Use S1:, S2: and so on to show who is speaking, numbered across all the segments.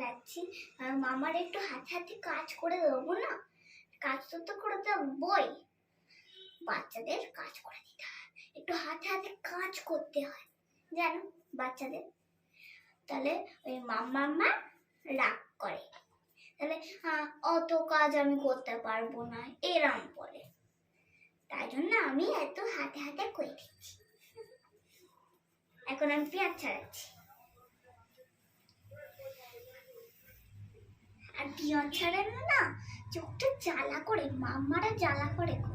S1: ছাড়াচ্ছি। মামার একটু হাতে হাতে কাজ করে দেবো না, কাজ তো করে দেবই, বাচ্চাদের কাজ করে দিতে হয়, একটু হাতে হাতে কাজ করতে হয় জানো বাচ্চাদের। তাহলে ওই মামা রাগ করে, তাহলে অত কাজ আমি করতে পারবো না এরম বলে, তাই জন্য আমি এত হাতে হাতে করে দিচ্ছি। এখন আমি পেঁয়াজ ছাড়াচ্ছি, আর পেঁয়াজ ছাড়ানো না চোখটা জ্বালা করে, মামারা জ্বালা করে খুব।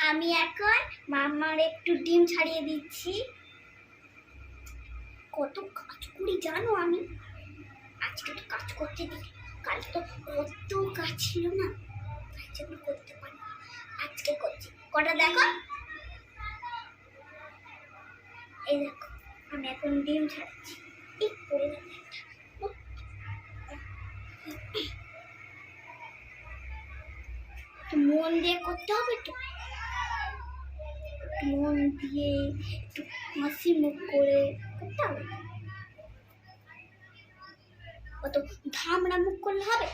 S1: আমি এখন মামার একটু ডিম ছাড়িয়ে দিচ্ছি। কত কাজ করি জানো আমি, আজকে তো কাজ করতে দিই, কাল তো কত কাজ ছিল না, তাই জন্য করতে পারি, আজকে করছি। কটা দেখো, এই দেখো আমি এখন ডিম ছাড়াচ্ছি। এই পড়ে গেল একটা, মন দিয়ে করতে হবে তো, মন দিয়ে একটু হাসি মুখ করে করতে হবে, অত ধামড়া মুখ করলে হবে।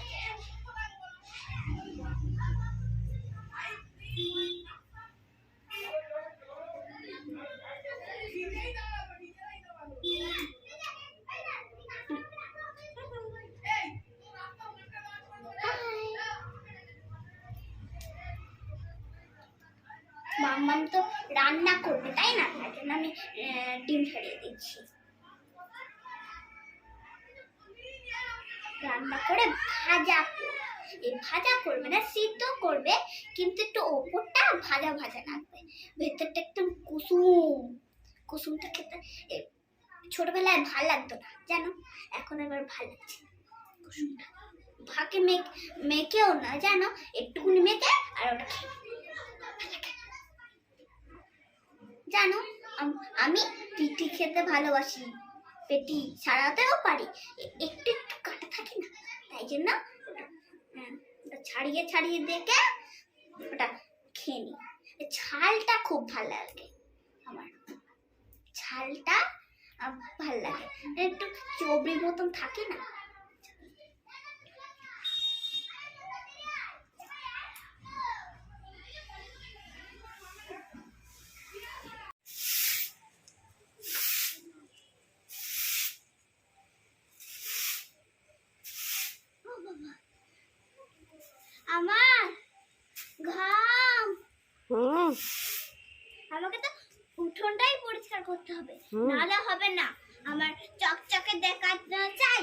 S1: মাম্মাম তো রান্না করবে তাই না, তাই জন্য আমি ডিম ছাড়িয়ে দিচ্ছি। রান্না করে ভাজা করবে, এই ভাজা করবে না সিদ্ধ করবে, কিন্তু একটু ওপরটা ভাজা ভাজা লাগবে, ভেতরটা একদম কুসুম। কুসুমটা খেতে ছোটবেলায় ভাল লাগতো না জানো, এখন এবার ভাল লাগছে কুসুমটা। ভাগে মেখেও না জানো, একটুকুনি মেখে আর ওটা জানো। আমি পিঠি খেতে ভালোবাসি, পেটি ছাড়াতেও পারি, একটু একটু কাটা থাকে না, তাই জন্য ছাড়িয়ে ছাড়িয়ে দেখে ওটা খেয়ে নি। ছালটা খুব ভালো লাগে আমার, ছালটা ভাল লাগে, একটু চবড়ির মতন থাকে না। আমার ঘাম, আমাকে তো উঠোনটাই পরিষ্কার করতে হবে, নাহলে হবে না, আমার চকচকে দেখা চাই।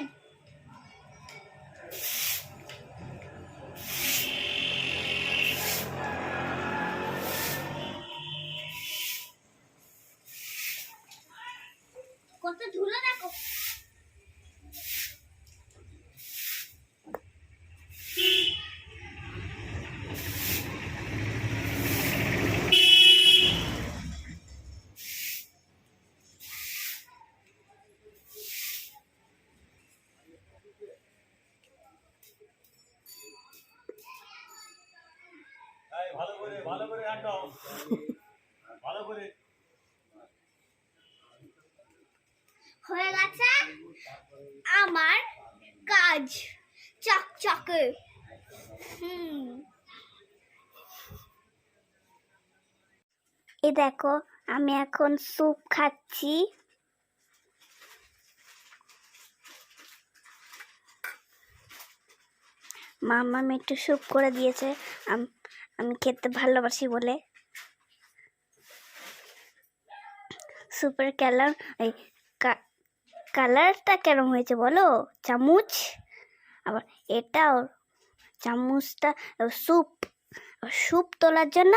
S1: কত ধুলো দেখো,
S2: ভালো করে হাঁটাও, ভালো করে।
S1: হয়ে গেছে আমার কাজ চকচকে। এই দেখো আমি এখন স্যুপ খাচ্ছি। মাম্মা একটু স্যুপ করে দিয়েছে, আমি খেতে ভালোবাসি বলে। স্যুপের কালার কালারটা কেরম হয়েছে বলো? চামচ, আবার এটাও চামচটা স্যুপ, স্যুপ তোলার জন্য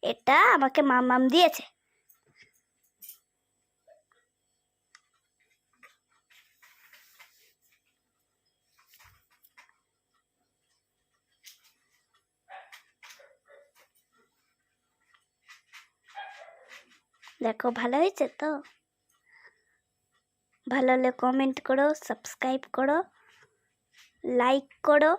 S1: এটা আমাকে মামাম দিয়েছে। দেখো ভালো হয়েছে তো? ভালো হলে কমেন্ট করো, সাবস্ক্রাইব করো, লাইক করো।